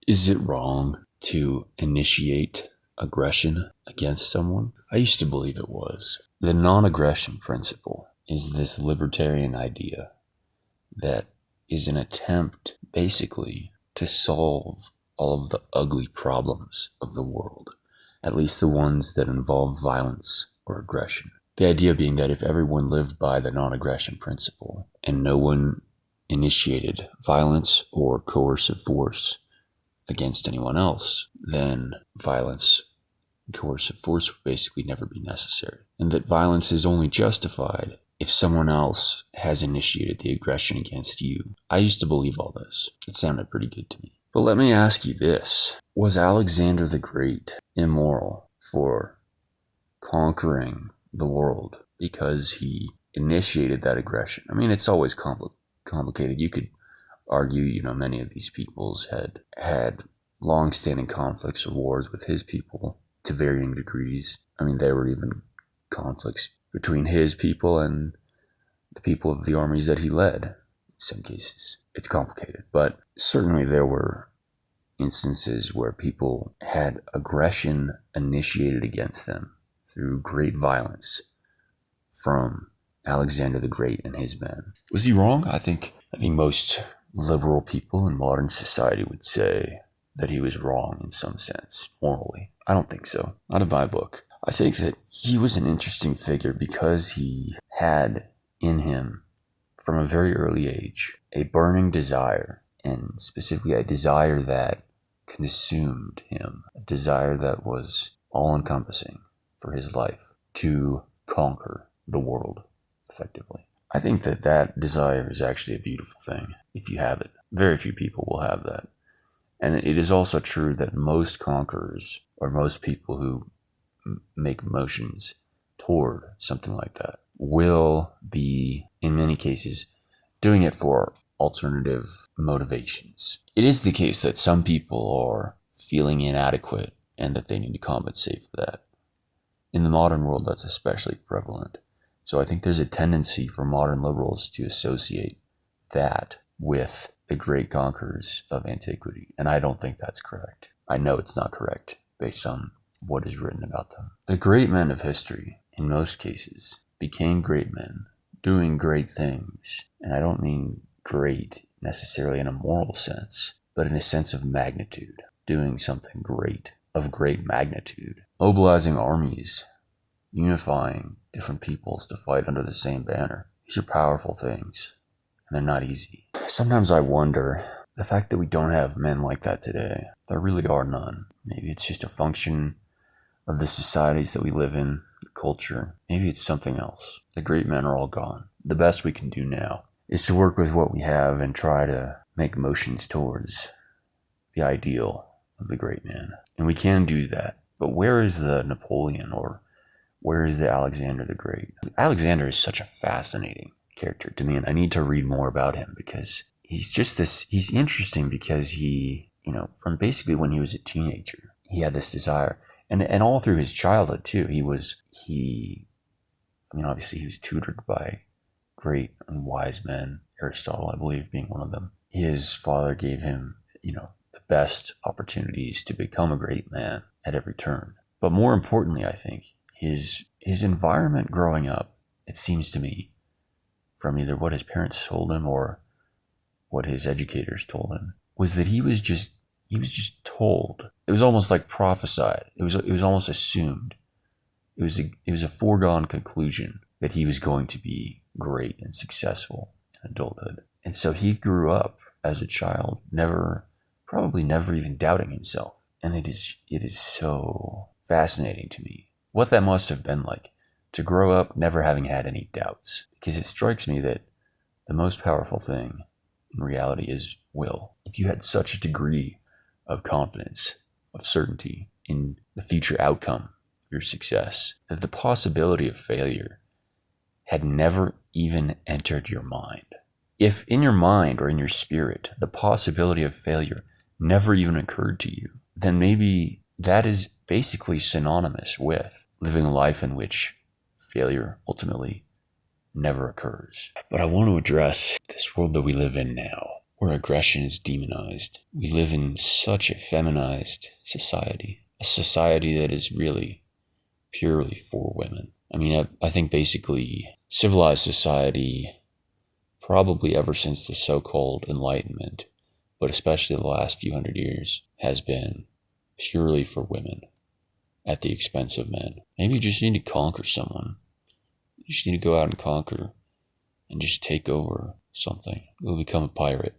Is it wrong to initiate aggression against someone? I used to believe it was. The non-aggression principle is this libertarian idea that is an attempt, basically, to solve all of the ugly problems of the world, at least the ones that involve violence or aggression. The idea being that if everyone lived by the non-aggression principle and no one initiated violence or coercive force against anyone else, then violence and coercive force would basically never be necessary. And that violence is only justified if someone else has initiated the aggression against you. I used to believe all this. It sounded pretty good to me. But let me ask you this. Was Alexander the Great immoral for conquering the world because he initiated that aggression? I mean, it's always complicated. You could argue, many of these peoples had long-standing conflicts or wars with his people to varying degrees. I mean, there were even conflicts between his people and the people of the armies that he led in some cases. It's complicated, but certainly there were instances where people had aggression initiated against them through great violence from Alexander the Great and his men. Was he wrong? I think most liberal people in modern society would say that he was wrong in some sense, morally. I don't think so. Not in my book. I think that he was an interesting figure because he had in him, from a very early age, a burning desire, and specifically a desire that consumed him, a desire that was all-encompassing for his life, to conquer the world, effectively. I think that desire is actually a beautiful thing, if you have it. Very few people will have that. And it is also true that most conquerors, or most people who make motions toward something like that, will be, in many cases, doing it for alternative motivations. It is the case that some people are feeling inadequate and that they need to compensate for that. In the modern world, that's especially prevalent. So I think there's a tendency for modern liberals to associate that with the great conquerors of antiquity, and I don't think that's correct. I know it's not correct based on what is written about them. The great men of history, in most cases, became great men, doing great things, and I don't mean great necessarily in a moral sense, but in a sense of magnitude, doing something great, of great magnitude, mobilizing armies, unifying different peoples to fight under the same banner. These are powerful things, and they're not easy. Sometimes I wonder, the fact that we don't have men like that today, there really are none. Maybe it's just a function of the societies that we live in, the culture. Maybe it's something else. The great men are all gone. The best we can do now is to work with what we have and try to make motions towards the ideal of the great man. And we can do that. But where is the Napoleon, or where is the Alexander the Great? Alexander is such a fascinating character to me, and I need to read more about him because he's interesting because he, from basically when he was a teenager, he had this desire. And all through his childhood too, obviously he was tutored by great and wise men, Aristotle, I believe, being one of them. His father gave him, the best opportunities to become a great man at every turn. But more importantly, I think, his environment growing up, it seems to me, from either what his parents told him or what his educators told him, was that he was just told. It was almost like prophesied. It was almost assumed. It was a foregone conclusion that he was going to be great and successful in adulthood. And so he grew up as a child, probably never even doubting himself. And it is so fascinating to me what that must have been like to grow up never having had any doubts. Because it strikes me that the most powerful thing in reality is will. If you had such a degree of confidence, of certainty in the future outcome of your success, that the possibility of failure had never even entered your mind. If in your mind or in your spirit, the possibility of failure never even occurred to you, then maybe that is basically synonymous with living a life in which failure ultimately never occurs. But I want to address this world that we live in now, where aggression is demonized. We live in such a feminized society, a society that is really purely for women. I mean, I think basically civilized society, probably ever since the so-called Enlightenment, but especially the last few hundred years, has been purely for women at the expense of men. Maybe you just need to conquer someone. You just need to go out and conquer and just take over something. You'll become a pirate.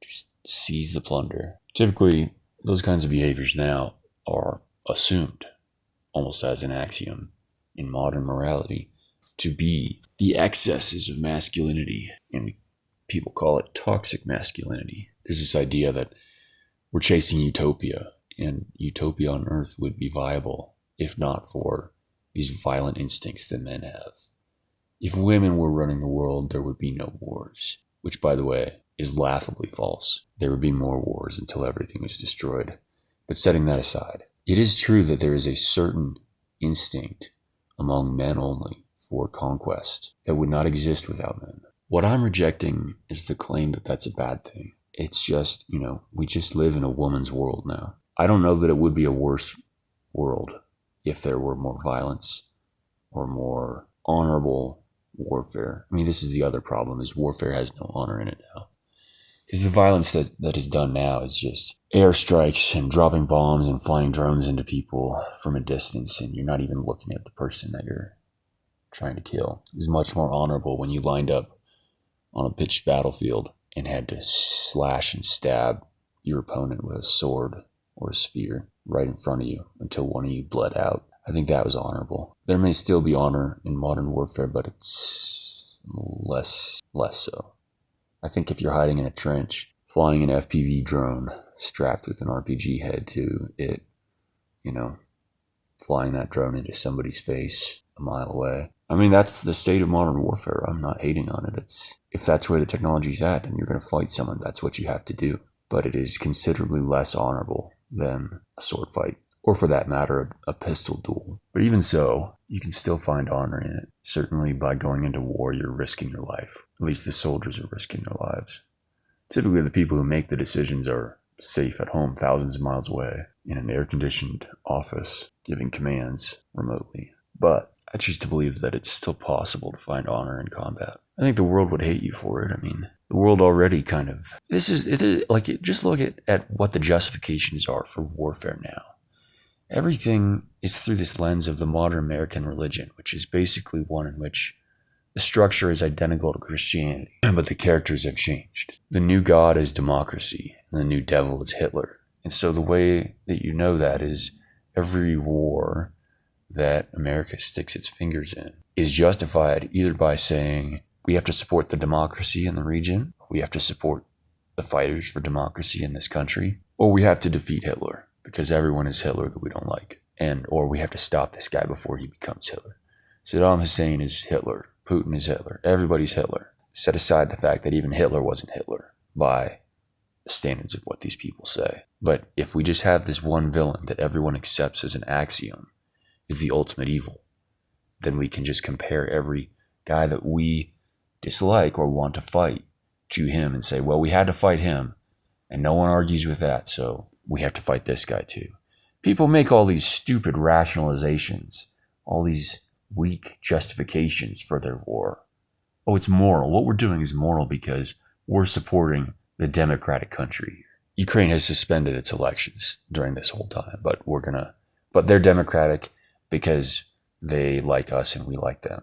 Just seize the plunder. Typically, those kinds of behaviors now are assumed almost as an axiom in modern morality to be the excesses of masculinity, and people call it toxic masculinity. There's this idea that we're chasing utopia, and utopia on Earth would be viable if not for these violent instincts that men have. If women were running the world, there would be no wars, which, by the way, is laughably false. There would be more wars until everything was destroyed. But setting that aside, it is true that there is a certain instinct among men only for conquest that would not exist without men. What I'm rejecting is the claim that that's a bad thing. It's just, we just live in a woman's world now. I don't know that it would be a worse world if there were more violence or more honorable warfare. I mean, this is the other problem, is warfare has no honor in it now. Because the violence that is done now is just airstrikes and dropping bombs and flying drones into people from a distance, and you're not even looking at the person that you're trying to kill. It was much more honorable when you lined up on a pitched battlefield and had to slash and stab your opponent with a sword or a spear right in front of you until one of you bled out. I think that was honorable. There may still be honor in modern warfare, but it's less so. I think if you're hiding in a trench, flying an FPV drone strapped with an RPG head to it, flying that drone into somebody's face a mile away. I mean, that's the state of modern warfare. I'm not hating on it. If that's where the technology's at and you're going to fight someone, that's what you have to do. But it is considerably less honorable than a sword fight, or for that matter, a pistol duel. But even so, you can still find honor in it. Certainly by going into war, you're risking your life. At least the soldiers are risking their lives. Typically, the people who make the decisions are safe at home, thousands of miles away, in an air-conditioned office, giving commands remotely. But I choose to believe that it's still possible to find honor in combat. I think the world would hate you for it. I mean, the world already kind of... just look at what the justifications are for warfare now. Everything is through this lens of the modern American religion, which is basically one in which the structure is identical to Christianity, but the characters have changed. The new God is democracy, and the new devil is Hitler. And so the way that you know that is every war that America sticks its fingers in is justified either by saying we have to support the democracy in the region, we have to support the fighters for democracy in this country, or we have to defeat Hitler because everyone is Hitler that we don't like, or we have to stop this guy before he becomes Hitler. Saddam Hussein is Hitler. Putin is Hitler. Everybody's Hitler. Set aside the fact that even Hitler wasn't Hitler by the standards of what these people say. But if we just have this one villain that everyone accepts as an axiom is the ultimate evil, then we can just compare every guy that we dislike or want to fight to him and say, well, we had to fight him, and no one argues with that, so we have to fight this guy too. People make all these stupid rationalizations, all these weak justifications for their war. Oh, it's moral. What we're doing is moral because we're supporting the democratic country. Ukraine has suspended its elections during this whole time, but they're democratic because they like us and we like them.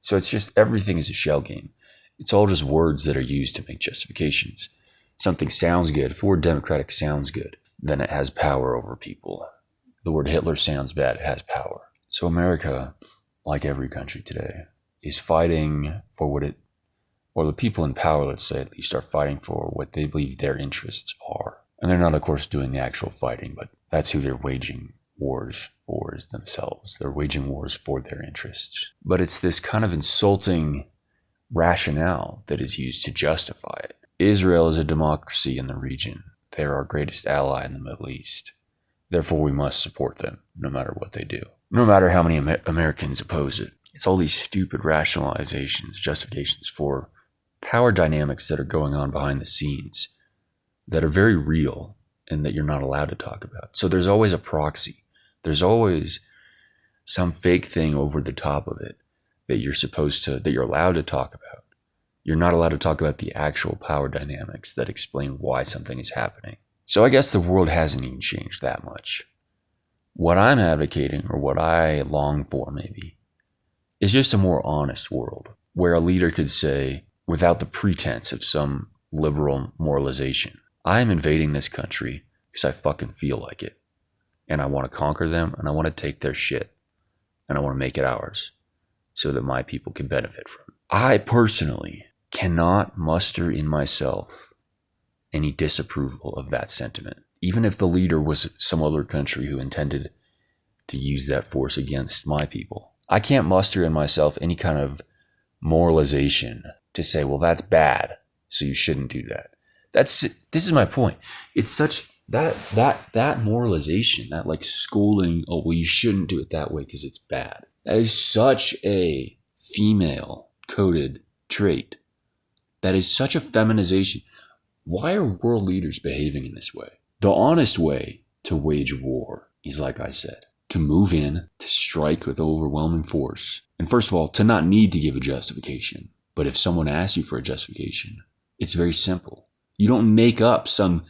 So it's just, everything is a shell game. It's all just words that are used to make justifications. Something sounds good. If the word democratic sounds good, then it has power over people. The word Hitler sounds bad. It has power. So America, like every country today, is fighting for or the people in power, let's say at least, are fighting for what they believe their interests are. And they're not, of course, doing the actual fighting, but that's who they're waging wars for, is themselves. They're waging wars for their interests. But it's this kind of insulting rationale that is used to justify it. Israel is a democracy in the region. They're our greatest ally in the Middle East. Therefore, we must support them, no matter what they do. No matter how many Americans oppose it. It's all these stupid rationalizations, justifications for power dynamics that are going on behind the scenes that are very real and that you're not allowed to talk about. So there's always a proxy. There's always some fake thing over the top of it that you're allowed to talk about. You're not allowed to talk about the actual power dynamics that explain why something is happening. So I guess the world hasn't even changed that much. What I'm advocating, or what I long for maybe, is just a more honest world where a leader could say, without the pretense of some liberal moralization, I am invading this country because I fucking feel like it. And I want to conquer them, and I want to take their shit. And I want to make it ours so that my people can benefit from it. I personally cannot muster in myself any disapproval of that sentiment, even if the leader was some other country who intended to use that force against my people. I can't muster in myself any kind of moralization to say, well, that's bad, so you shouldn't do that. This is my point. It's such that moralization, that like scolding, oh, well, you shouldn't do it that way because it's bad. That is such a female coded trait. That is such a feminization. Why are world leaders behaving in this way? The honest way to wage war is, like I said, to move in, to strike with overwhelming force. And first of all, to not need to give a justification. But if someone asks you for a justification, it's very simple. You don't make up some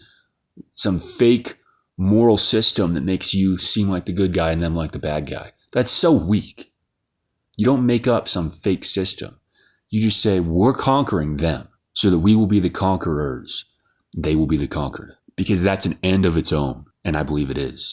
fake moral system that makes you seem like the good guy and them like the bad guy. That's so weak. You don't make up some fake system. You just say, we're conquering them so that we will be the conquerors. They will be the conquered. Because that's an end of its own, and I believe it is.